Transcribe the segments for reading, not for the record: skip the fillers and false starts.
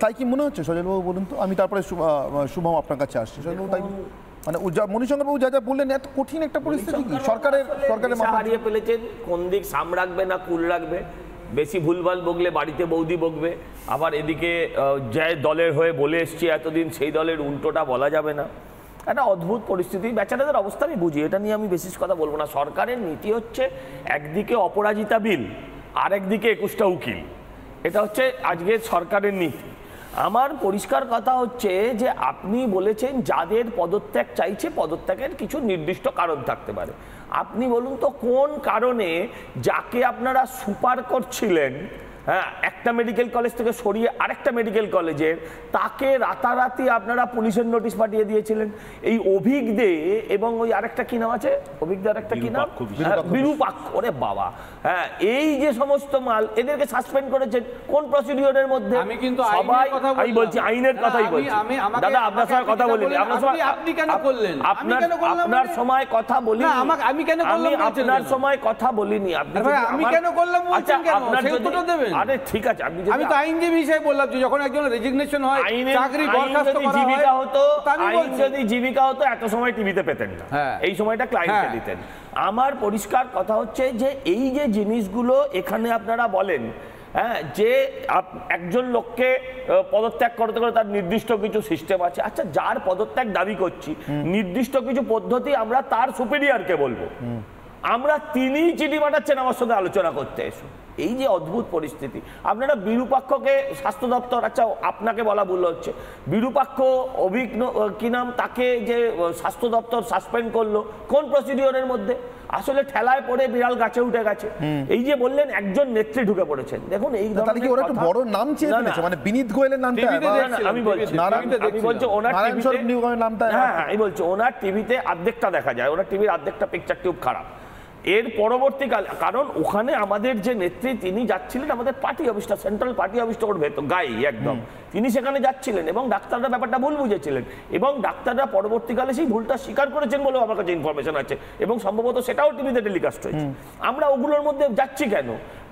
তাই কি মনে হচ্ছে সজলবাবু বলুন তো? আমি তারপরে শুভম আপনার কাছে আসছি। সজলবাবু তাই মানে মণিশঙ্করবাবু যা যা বললেন, এত কঠিন একটা পরিস্থিতি কি সরকারের মাথা হারিয়ে ফেলেছেন? কোন দিক সাম রাখবে না কুল রাখবে? বেশি ভুলভাল বকলে বাড়িতে বৌদি বকবে, আবার এদিকে যে দলের হয়ে বলে এসছি এতদিন সেই দলের উল্টোটা বলা যাবে না। একটা অদ্ভুত পরিস্থিতি। বেচারাদের অবস্থা আমি বুঝি, এটা নিয়ে আমি বিশেষ কথা বলবো না। সরকারের নীতি হচ্ছে একদিকে অপরাজিতা বিল, আর একদিকে 21টা উকিল। এটা হচ্ছে আজকের সরকারের নীতি। আমার পরিষ্কার কথা হচ্ছে যে আপনি বলেছেন যাদের পদত্যাগ চাইছে পদত্যাগের কিছু নির্দিষ্ট কারণ থাকতে পারে। আপনি বলুন তো কোন কারণে যাকে আপনারা সুপার করছিলেন, হ্যাঁ, একটা মেডিকেল কলেজ থেকে সরিয়ে আরেকটা মেডিকেল কলেজের, তাকে রাতারাতি আপনারা পুলিশের নোটিশ পাঠিয়ে দিয়েছিলেন? এই অভিক দে এবং ওই আরেকটা কি নাম আছে, অভিক দে আরেকটা কি নাম, বিরূপাক্ষ, ওরে বাবা, হ্যাঁ, এই যে সমস্ত মাল এদেরকে সাসপেন্ড করেছেন কোন প্রসিডিওরের মধ্যে? আমি কিন্তু সবাই, আমি বলছি আইনের কথাই বলছি দাদা, আপনার সঙ্গে কথা বলিনি। আপনি কেন করলেন? আপনার সময় কথা বলিনি, আমি কেন করলাম? আপনার সময় কথা বলিনি। আমি কেন করলাম বলছেন কেন? সেটা দেবেন। আরে ঠিক আছে, আমি তো আইনজীবী হিসেবে বললাম যে যখন একজন রেজিগনেশন হয়, চাকরি বরখাস্ত করা হয়, জীবিকা হতো, আইন যদি জীবিকা হতো এত সময় টিভিতে পেতেন না, এই সময়টা ক্লায়েন্টকে দিতেন। আমার পরিষ্কার কথা হচ্ছে যে এই যে জিনিসগুলো এখানে আপনারা বলেন, হ্যাঁ, যে একজন লোককে পদত্যাগ করতে গেলে তার নির্দিষ্ট কিছু সিস্টেম আছে। আচ্ছা, যার পদত্যাগ দাবি করছি নির্দিষ্ট কিছু পদ্ধতি আমরা তার সুপিরিয়রকে বলবো, আমরা তিনিই চিঠি পাঠাচ্ছেন আমার সঙ্গে আলোচনা করতে এসো। এই যে অদ্ভুত পরিস্থিতি। আপনারা বিরূপাক্ষকে স্বাস্থ্য দপ্তর, আচ্ছা আপনাকে বলা ভুল হচ্ছে, বিরূপাক্ষ অভিজ্ঞ কি নাম, তাকে যে স্বাস্থ্য দপ্তর সাসপেন্ড করলো কোন প্রসিডিওরের মধ্যে? আসলে ঠেলায় পড়ে বিড়াল গাছে উঠে গেছে। এই যে বললেন একজন নেত্রী ঢুকে পড়েছেন, দেখুন এই ধরনের ওরা একটু বড় নাম চেয়ে ফেলেছে, মানে বিনীত গোয়েলের নামটা আমি বলছি ওনার টিভিতে, হ্যাঁ আমি বলছি ওনার টিভিতে অর্ধেকটা দেখা যায়, ওনার টিভির অর্ধেকটা পিকচার টিউব খারাপ। এর পরবর্তীকাল, কারণ ওখানে আমাদের যে নেত্রী তিনি যাচ্ছিলেন আমাদের পার্টি অফিসটা, সেন্ট্রাল পার্টি অফিসটা ওর ভেতর গাই একদম, তিনি সেখানে যাচ্ছিলেন এবং ডাক্তাররা ব্যাপারটা ভুল বুঝেছিলেন এবং ডাক্তাররা পরবর্তীকালে সেই ভুলটা স্বীকার করেছেন বলেও আমার কাছে ইনফরমেশন আছে এবং সম্ভবত সেটাও টিভিতে টেলিকাস্ট হয়েছে। আমরা ওগুলোর মধ্যে যাচ্ছি কেন?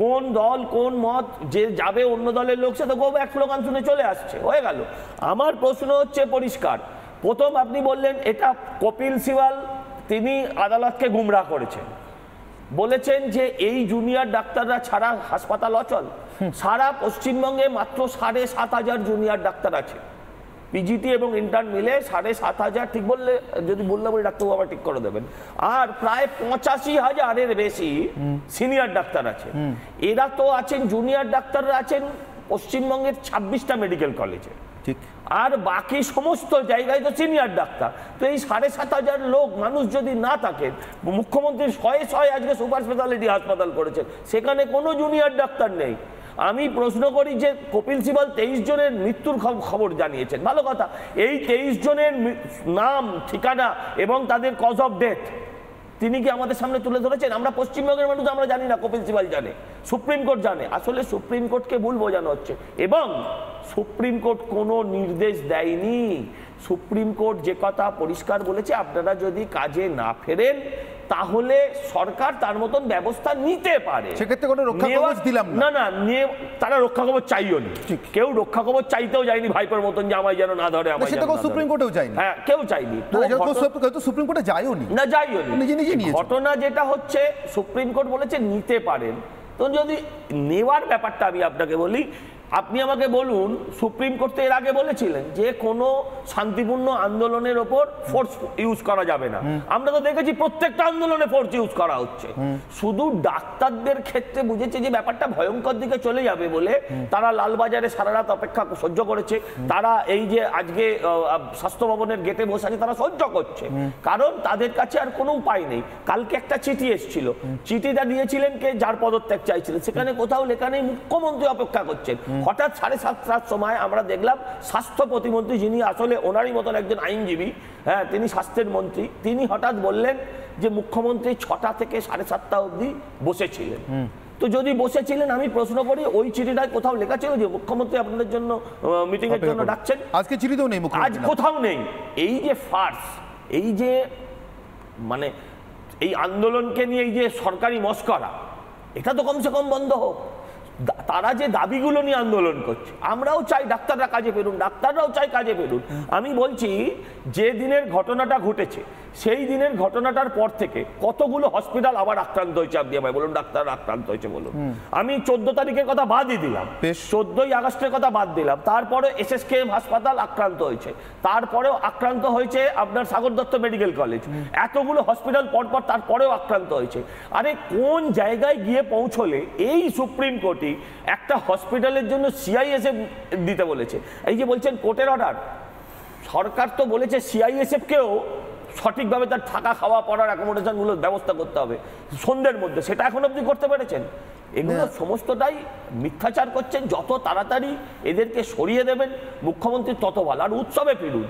কোন দল কোন মত, যে যাবে অন্য দলের লোক সে তো গো এক স্লোগান শুনে চলে আসছে, হয়ে গেল। আমার প্রশ্ন হচ্ছে পরিষ্কার, প্রথম আপনি বললেন এটা কপিল সিবাল তিনি আদালতকে গুমরাহ করেছেন, বলেছেন যে এই জুনিয়র ডাক্তাররা ছাড়া হাসপাতাল অচল। সারা পশ্চিমবঙ্গে মাত্র 7,500 জুনিয়র ডাক্তার আছে, পিজিটি এবং ইন্টার্ন মিলে 7,500, ঠিক বললে যদি বললাম ওই ডাক্তারবাবু আবার ঠিক করে দেবেন। আর প্রায় 85,000-এর বেশি সিনিয়র ডাক্তার আছে। এরা তো আছেন, জুনিয়র ডাক্তাররা আছেন পশ্চিমবঙ্গের 26টা মেডিকেল কলেজে, আর বাকি সমস্ত জায়গায় তো সিনিয়র ডাক্তার। তো এই 7,500 লোক মানুষ যদি না থাকেন, মুখ্যমন্ত্রী শয়ে আজকে সুপার স্পেশালিটি হাসপাতাল করেছেন, সেখানে কোনো জুনিয়র ডাক্তার নেই। আমি প্রশ্ন করি যে কপিল সিবাল 23 জনের মৃত্যুর খবর জানিয়েছেন, ভালো কথা, এই 23 জনের নাম ঠিকানা এবং তাদের কজ অফ ডেথ তিনি কি আমাদের সামনে তুলে ধরেছেন? আমরা পশ্চিমবঙ্গের মানুষ আমরা জানি না, কপিল সিবাল জানে, সুপ্রিম কোর্ট জানে। আসলে সুপ্রিম কোর্টকে ভুল বোঝানো হচ্ছে এবং সুপ্রিম কোর্ট কোনো নির্দেশ দেয়নি। সুপ্রিম কোর্ট যে কথা পরিষ্কার বলেছে, আপনারা যদি কাজে না ফেরেন তাহলে সরকার তার মতন ব্যবস্থা নিতে পারে। সেক্ষেত্রে কোনো রক্ষা কবচ দিলাম না, না তারা রক্ষা কবচ চাইও নি, কেউ রক্ষা কবচ চাইতেও যায়নি ভাইপোর মতন যে আমায় যেন না ধরে, আমায় সেটা সুপ্রিম কোর্টেও যায়নি, হ্যাঁ কেউ চাইনি, সুপ্রিম কোর্টে যায়ও নি, না যাইও নি। ঘটনা যেটা হচ্ছে সুপ্রিম কোর্ট বলেছে নিতে পারেন। তো যদি নেওয়ার ব্যাপারটা আমি আপনাকে বলি, আপনি আমাকে বলুন সুপ্রিম কোর্ট এর আগে বলেছিলেন যে কোনো শান্তিপূর্ণ আন্দোলনের ওপর ফোর্স ইউজ করা যাবে না। আমরা তো দেখেছি প্রত্যেকটা আন্দোলনে ফোর্স ইউজ করা হচ্ছে। শুধু ডাক্তারদের ক্ষেত্রে বুঝেছে যে ব্যাপারটা ভয়ঙ্কর দিকে চলে যাবে বলে তারা লালবাজারে সারা রাত অপেক্ষা সহ্য করেছে, তারা এই যে আজকে স্বাস্থ্য ভবনের গেটে বসে আছে তারা সহ্য করছে, কারণ তাদের কাছে আর কোনো উপায় নেই। কালকে একটা চিঠি এসেছিল, চিঠিটা দিয়েছিলেন কে, যার পদত্যাগ চাইছিলেন, সেখানে কোথাও লেখা নেই মুখ্যমন্ত্রী অপেক্ষা করছেন। হঠাৎ 7:30টার সময় আমরা দেখলাম স্বাস্থ্য প্রতিমন্ত্রী, যিনি আসলে ওনারই মতন একজন আইনজীবী, হ্যাঁ তিনি স্বাস্থ্যের মন্ত্রী, তিনি হঠাৎ বললেন যে মুখ্যমন্ত্রী 6টা থেকে 7:30টা অবধি বসেছিলেন। তো যদি বসেছিলেন, আমি প্রশ্ন করি ওই চিঠিটায় কোথাও লেখা ছিল যে মুখ্যমন্ত্রী আপনাদের জন্য মিটিং এর জন্য ডাকছেন? আজকে চিঠিতেও নেই, আজ কোথাও নেই। এই যে ফার্স, এই যে মানে এই আন্দোলনকে নিয়ে এই যে সরকারি মস্করা, এটা তো কমসে কম বন্ধ হোক। তারা যে দাবিগুলো নিয়ে আন্দোলন করছে, আমরাও চাই ডাক্তাররা কাজে ফেরুন, ডাক্তাররাও চাই কাজে ফেরুন। আমি বলছি যে দিনের ঘটনাটা ঘটেছে সেই দিনের ঘটনাটার পর থেকে কতগুলো হসপিটাল আবার আক্রান্ত হয়েছে, আপনি আমায় বলুন ডাক্তাররা আক্রান্ত হয়েছে বলুন। আমি 14 তারিখের কথা বাদই দিলাম, 14ই আগস্টের কথা বাদ দিলাম, তারপরে SSKM হাসপাতাল আক্রান্ত হয়েছে, তারপরেও আক্রান্ত হয়েছে আপনার সাগর দত্ত মেডিকেল কলেজ, এতগুলো হসপিটাল পরপর তারপরেও আক্রান্ত হয়েছে। আরে কোন জায়গায় গিয়ে পৌঁছলে এই সুপ্রিম কোর্টই একটা হসপিটালের জন্য CISF দিতে বলেছে? এই যে বলছেন কোর্টের অর্ডার, সরকার তো বলেছে CISF-কেও সঠিকভাবে তার থাকা খাওয়া পড়ার অ্যাকোমোডেশনগুলোর ব্যবস্থা করতে হবে সন্ধ্যের মধ্যে, সেটা এখন অবধি করতে পেরেছেন? এগুলো সমস্তটাই মিথ্যাচার করছেন। যত তাড়াতাড়ি এদেরকে সরিয়ে দেবেন মুখ্যমন্ত্রী তত ভালো। আর উৎসবে ফিরুন,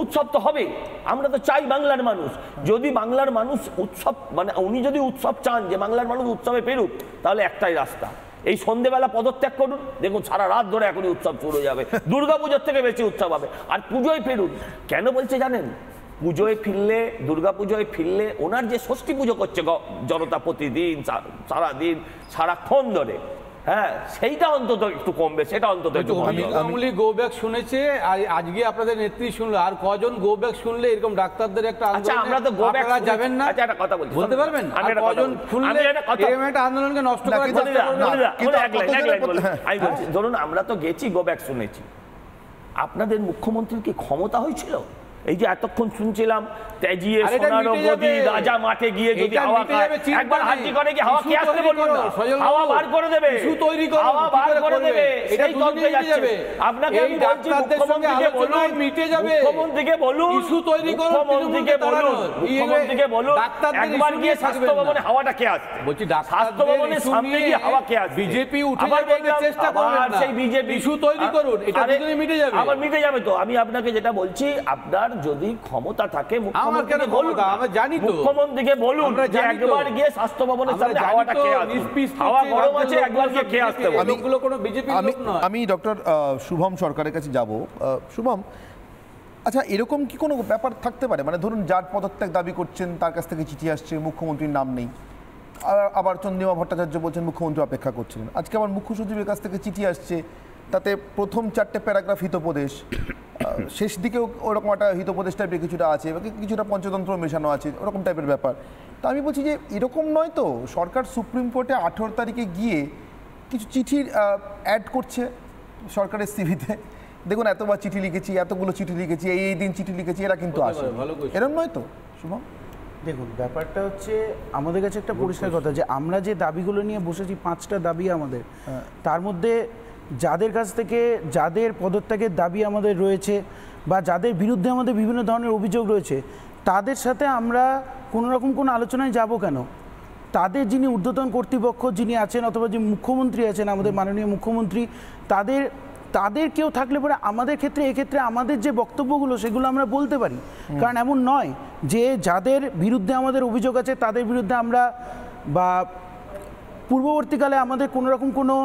উৎসব তো হবে, আমরা তো চাই বাংলার মানুষ, যদি বাংলার মানুষ উৎসব মানে উনি যদি উৎসব চান যে বাংলার মানুষ উৎসবে ফিরুক, তাহলে একটাই রাস্তা, এই সন্ধ্যেবেলা পদত্যাগ করুন, দেখুন সারা রাত ধরে এখনই উৎসব শুরু হয়ে যাবে, দুর্গাপুজোর থেকে বেশি উৎসব হবে। আর পুজোয় ফিরুন, কেন বলছে জানেন? পুজোয় ফিরলে, দুর্গাপুজোয় ফিরলে ওনার যে ষষ্ঠী পুজো করছে জনতা প্রতিদিন সারাদিন সারাক্ষণ ধরে, হ্যাঁ সেইটা অন্তত একটু কমবে, সেটা অন্তত একটু কমবে। গো ব্যাক শুনেছে, আর আজকে আপনাদের নেত্রী শুনলো, আর কজন গো ব্যাক শুনলে এরকম ডাক্তারদের একটা আচ্ছা আমরা তো গো ব্যাক যাবেন না? আচ্ছা একটা কথা বলছি, বলতে পারবেন আর কজন শুনলে এরকম একটা আন্দোলনকে নষ্ট করার চেষ্টা করবেন? আমি বলছি ধরুন আমরা তো গেছি, গো ব্যাক শুনেছি, আপনাদের মুখ্যমন্ত্রীর কি ক্ষমতা হয়েছিল? এই যে এতক্ষণ শুনছিলাম তেজিয়ে সোনারো গদি রাজা মাঠে গিয়ে যদি হাওয়া খায়, একবার হাঁটি করে কি হাওয়া কি আসতে বলুন না, হাওয়া বার করে দেবে, ইস্যু তৈরি করুন, হাওয়া বার করে দেবে, সেই তন্ত্রে যাচ্ছে। আপনাকে আমি বলছি মুখ্যমন্ত্রীকে বলুন, মিটে যাবে, মুখ্যমন্ত্রীকে বলুন, ইস্যু তৈরি করুন, মুখ্যমন্ত্রীকে বলুন, মুখ্যমন্ত্রীকে বলুন একবার গিয়ে স্বাস্থ্য ভবনে হাওয়াটা কে আসছে, বলছি স্বাস্থ্য ভবনের সামনে গিয়ে হাওয়া কে আসছে, বিজেপি উঠে যাওয়ার চেষ্টা করবেন না, সেই বিজেপি ইস্যু তৈরি করুন, এটা দুজনে মিটে যাবে, আবার মিটে যাবে। তো আমি আপনাকে যেটা বলছি, আপনার যদি ক্ষমতা থাকে মুখ্যমন্ত্রীকে বলুন, আমরা জানি তো, মুখ্যমন্ত্রীকে বলুন যে একবার গিয়ে স্বাস্থ্য ভবনের সামনে হাওয়াটা কে আসছে, হাওয়া গরম আছে, একবার গিয়ে কে আসতে বলুন। লোকগুলো কোনো বিজেপি লোক নয়। আমি ডক্টর শুভম সরকারের কাছে যাব। শুভম, আচ্ছা এরকম কি কোনো ব্যাপার থাকতে পারে, মানে ধরুন যার পদত্যাগ দাবি করছেন তার কাছ থেকে চিঠি আসছে, মুখ্যমন্ত্রীর নাম নেই, আবার চন্দ্রিমা ভট্টাচার্য বলছেন মুখ্যমন্ত্রী অপেক্ষা করছিলেন, আজকে আবার মুখ্য সচিবের কাছ থেকে চিঠি আসছে, তাতে প্রথম 4টে প্যারাগ্রাফ হিতোপদেশ, শেষ দিকেও ওরকম একটা হিতোপদেশ টাইপের কিছুটা আছে, কিছুটা পঞ্চতন্ত্র মেশানো আছে, ওরকম টাইপের ব্যাপার। তা আমি বলছি যে এরকম নয় তো, সরকার সুপ্রিম কোর্টে 18 তারিখে গিয়ে কিছু চিঠির অ্যাড করছে সরকারের সিভিতে, দেখুন এতবার চিঠি লিখেছি, এতগুলো চিঠি লিখেছি, এই দিন চিঠি লিখেছি, এরা কিন্তু আসে, এরকম নয় তো শুভম? দেখুন ব্যাপারটা হচ্ছে আমাদের কাছে একটা পরিষ্কার কথা যে আমরা যে দাবিগুলো নিয়ে বসেছি, 5টা দাবি আমাদের, তার মধ্যে যাদের কাছ থেকে যাদের পদত্যাগের দাবি আমাদের রয়েছে বা যাদের বিরুদ্ধে আমাদের বিভিন্ন ধরনের অভিযোগ রয়েছে, তাদের সাথে আমরা কোনো রকম কোনো আলোচনায় যাব কেন? তাদের যিনি ঊর্ধ্বতন কর্তৃপক্ষ যিনি আছেন, অথবা যে মুখ্যমন্ত্রী আছেন, আমাদের মাননীয় মুখ্যমন্ত্রী, তাদের কেউ থাকলে পরে আমাদের ক্ষেত্রে, এক্ষেত্রে আমাদের যে বক্তব্যগুলো সেগুলো আমরা বলতে পারি। কারণ এমন নয় যে যাদের বিরুদ্ধে আমাদের অভিযোগ আছে তাদের বিরুদ্ধে আমরা, বা পূর্ববর্তীকালে আমাদের কোনো রকম কোনো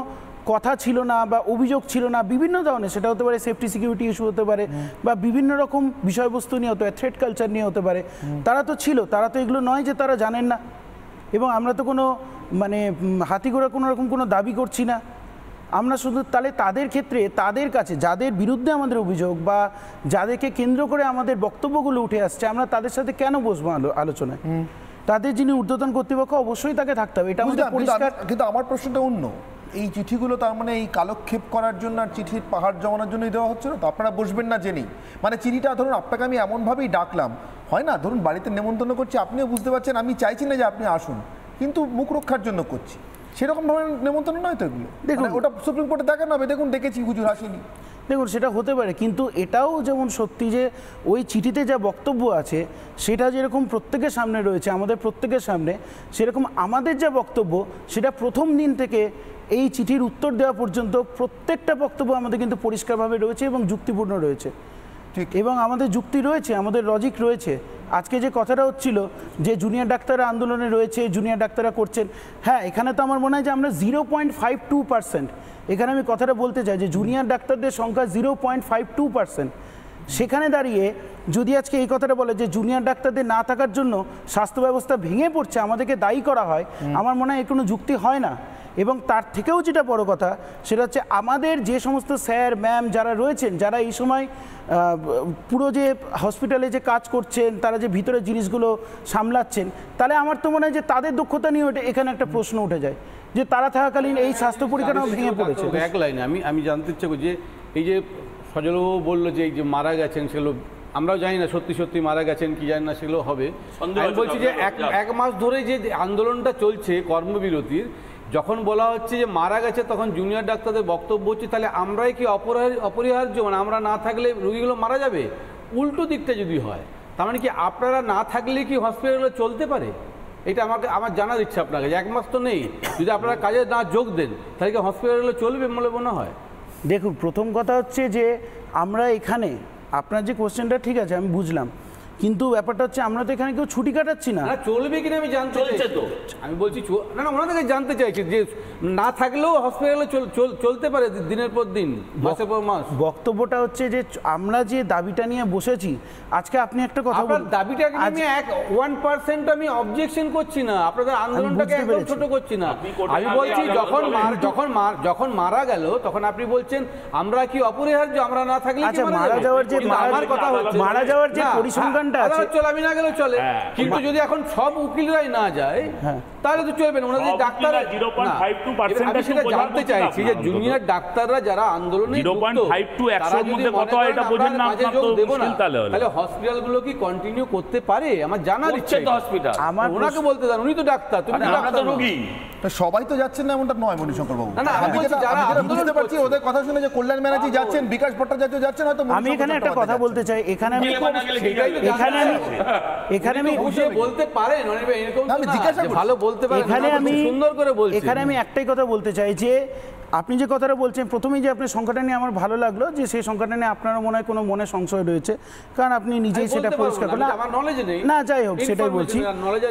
কথা ছিল না বা অভিযোগ ছিল না, বিভিন্ন ধরনের, সেটা হতে পারে সেফটি সিকিউরিটি ইস্যু হতে পারে, বা বিভিন্ন রকম বিষয়বস্তু নিয়ে হতে পারে, থ্রেট কালচার নিয়ে হতে পারে, তারা তো ছিল, তারা তো এগুলো নয় যে তারা জানেন না। এবং আমরা তো কোনো মানে হাতিগোড়া কোনো রকম কোনো দাবি করছি না, আমরা শুধু তাহলে তাদের ক্ষেত্রে, তাদের কাছে যাদের বিরুদ্ধে আমাদের অভিযোগ বা যাদেরকে কেন্দ্র করে আমাদের বক্তব্যগুলো উঠে আসছে, আমরা তাদের সাথে কেন বসবো আলোচনায়? তাদের যিনি ঊর্ধ্বতন কর্তৃপক্ষ অবশ্যই তাকে থাকতে হবে, এটা আমাদের পরিষ্কার। কিন্তু আমার প্রশ্নটা অন্য, এই চিঠিগুলো তার মানে এই কালক্ষেপ করার জন্য আর চিঠির পাহাড় জমানোর জন্যই দেওয়া হচ্ছে না তো? আপনারা বসবেন না জেনেই, মানে চিঠিটা ধরুন আপনাকে আমি এমনভাবেই ডাকলাম, হয় না, ধরুন বাড়িতে নেমন্তন্ন করছি, আপনিও বুঝতে পারছেন আমি চাইছি না যে আপনি আসুন, কিন্তু মুখ রক্ষার জন্য করছি, সেরকম ধরনের নেমন্তন্ন নয় তো এগুলো? দেখুন ওটা সুপ্রিম কোর্টে দেখানো হবে, দেখুন ডেকেছি হুজুর আসেনি। দেখুন সেটা হতে পারে, কিন্তু এটাও যেমন সত্যি যে ওই চিঠিতে যা বক্তব্য আছে সেটা যেরকম প্রত্যেকের সামনে রয়েছে, আমাদের প্রত্যেকের সামনে, সেরকম আমাদের যা বক্তব্য সেটা প্রথম দিন থেকে এই চিঠির উত্তর দেওয়া পর্যন্ত প্রত্যেকটা বক্তব্য আমাদের কিন্তু পরিষ্কারভাবে রয়েছে এবং যুক্তিপূর্ণ রয়েছে, ঠিক, এবং আমাদের যুক্তি রয়েছে, আমাদের লজিক রয়েছে। আজকে যে কথাটা হচ্ছিল যে জুনিয়র ডাক্তাররা আন্দোলনে রয়েছে, জুনিয়র ডাক্তাররা করছেন, হ্যাঁ এখানে তো আমার মনে হয় যে আমরা 0.52%, এখানে আমি কথাটা বলতে চাই যে জুনিয়র ডাক্তারদের সংখ্যা 0.52%, সেখানে দাঁড়িয়ে যদি আজকে এই কথাটা বলে যে জুনিয়র ডাক্তারদের না থাকার জন্য স্বাস্থ্য ব্যবস্থা ভেঙে পড়ছে, আমাদেরকে দায়ী করা হয়, আমার মনে হয় এর কোনো যুক্তি হয় না। এবং তার থেকেও যেটা বড় কথা সেটা হচ্ছে আমাদের যে সমস্ত স্যার ম্যাম যারা রয়েছেন, যারা এই সময় পুরো যে হসপিটালে যে কাজ করছেন, তারা যে ভিতরে জিনিসগুলো সামলাচ্ছেন, তাহলে আমার তো মনে হয় যে তাদের দক্ষতা নিয়ে এখানে একটা প্রশ্ন উঠে যায় যে তারা থাকাকালীন এই স্বাস্থ্য পরিকাঠামো ভেঙে পড়েছে। এক লাইনে আমি জানতে ইচ্ছে করি যে এই যে সজলবাবু বললো যে এই যে মারা গেছেন সেগুলো আমরাও জানি না সত্যি সত্যি মারা গেছেন কি জানি না, সেগুলো হবে। আমি বলছি যে এক মাস ধরে যে আন্দোলনটা চলছে কর্মবিরতির, যখন বলা হচ্ছে যে মারা গেছে তখন জুনিয়র ডাক্তারদের বক্তব্য হচ্ছে তাহলে আমরাই কি অপরিহার্য, মানে আমরা না থাকলে রোগীগুলো মারা যাবে? উল্টো দিকটা যদি হয় তার মানে কি আপনারা না থাকলে কি হসপিটালগুলো চলতে পারে? এটা আমার জানার ইচ্ছা আপনাকে, যে এক মাস তো নেই, যদি আপনারা কাজে না যোগ দেন তাহলে কি হসপিটালগুলো চলবে বলে মনে হয়? দেখুন, প্রথম কথা হচ্ছে যে আমরা এখানে, আপনার যে কোশ্চেনটা ঠিক আছে আমি বুঝলাম, কিন্তু ব্যাপারটা হচ্ছে আমরা তো এখানে কেউ ছুটি কাটাচ্ছি না। চলবে কিনা আমি জানতে চাইছি তো, আমি বলছি না ওনাদেরকে জানতে চাইছি যে না থাকলেও হসপিটালে চলতে পারে দিনের পর দিন, মাসের পর মাস। বক্তব্যটা হচ্ছে যে আমরা যে দাবিটা নিয়ে বসেছি, আজকে আপনি একটা কথা বলুন, দাবিটাকে আমি 1% আমি অবজেকশন করছি না, আপনাদের আন্দোলনটাকে একদম ছোট করছি না। আমি বলছি যখন মারা গেল তখন আপনি বলছেন আমরা কি অপরিহার্য, আমরা না থাকলে আচ্ছা মারা যাওয়ার যে পরিসংখ্যানটা আছে, আমি না গেলেও চলে, কিন্তু যদি এখন সব উকিলরাই না যায় তাহলে তো চলবে না। ওনাদের ডাক্তার আমি সেটা জানতে চাইছি যে জুনিয়র ডাক্তাররা যারা আন্দোলনে তাহলে হসপিটালগুলো কি কন্টিনিউ করতে পারে? আমার জানার ইচ্ছে। হসপিটাল ওনাকে বলতে দেন, উনি তো ডাক্তার, তুমি তো রোগী। সবাই তো যাচ্ছেন না এমনটা নয় মণিশঙ্কর বাবু। বুঝতে পারছি ওদের কথা শুনে যে কল্যাণ ব্যানার্জি যাচ্ছেন, বিকাশ ভট্টাচার্য যাচ্ছেন, হয়তো আমি এখানে একটা কথা বলতে চাই, এখানে আমি বলতে পারেন আমি জিজ্ঞাসা ভালো বলতে পারেন, সুন্দর করে বলছি। এখানে আমি একটাই কথা বলতে চাই যে আপনি যে কথাটা বলছেন প্রথমেই, যে আপনার সংখ্যাটা নিয়ে আমার ভালো লাগলো, যে সেই সংখ্যাটা নিয়ে আপনারও মনে হয় কোনো মনে সংশয় রয়েছে, কারণ আপনি নিজেই সেটা পরিষ্কার করলেন না। যাই হোক, সেটাই বলছি।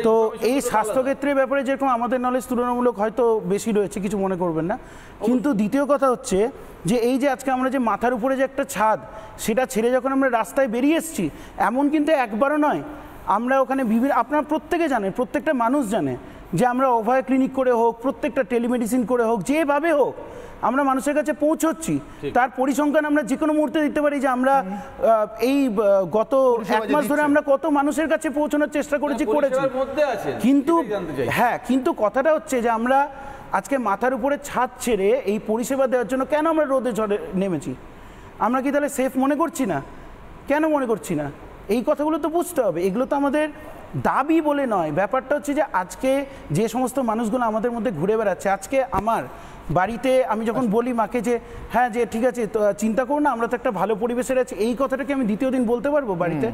তো এই স্বাস্থ্যক্ষেত্রের ব্যাপারে যেরকম আমাদের নলেজ তুলনামূলক হয়তো বেশি রয়েছে, কিছু মনে করবেন না, কিন্তু দ্বিতীয় কথা হচ্ছে যে এই যে আজকে আমরা যে মাথার উপরে যে একটা ছাদ, সেটা ছেড়ে যখন আমরা রাস্তায় বেরিয়ে এসেছি, এমন কিন্তু একবারও নয়। আমরা ওখানে আপনারা প্রত্যেকে জানেন, প্রত্যেকটা মানুষ জানে যে আমরা অভয় ক্লিনিক করে হোক, প্রত্যেকটা টেলিমেডিসিন করে হোক, যেভাবে হোক আমরা মানুষের কাছে পৌঁছচ্ছি। তার পরিসংখ্যান আমরা যে কোনো মুহূর্তে দিতে পারি যে আমরা এই গত এক মাস ধরে আমরা কত মানুষের কাছে পৌঁছানোর চেষ্টা করেছি। কিন্তু হ্যাঁ, কিন্তু কথাটা হচ্ছে যে আমরা আজকে মাথার উপরে ছাদ ছেড়ে এই পরিষেবা দেওয়ার জন্য কেন আমরা রোদে ঝড়ে নেমেছি? আমরা কি তাহলে সেফ মনে করছি না? কেন মনে করছি না? এই কথাগুলো তো বুঝতে হবে। এগুলো তো আমাদের দাবি বলে নয়। ব্যাপারটা হচ্ছে যে আজকে যে সমস্ত মানুষগুলো আমাদের মধ্যে ঘুরে বেড়াচ্ছে, আজকে আমার বাড়িতে আমি যখন বলি মাকে যে হ্যাঁ যে ঠিক আছে চিন্তা করো না, আমরা তো একটা ভালো পরিবেশের আছি, এই কথাটাকে আমি দ্বিতীয় দিন বলতে পারবো বাড়িতে?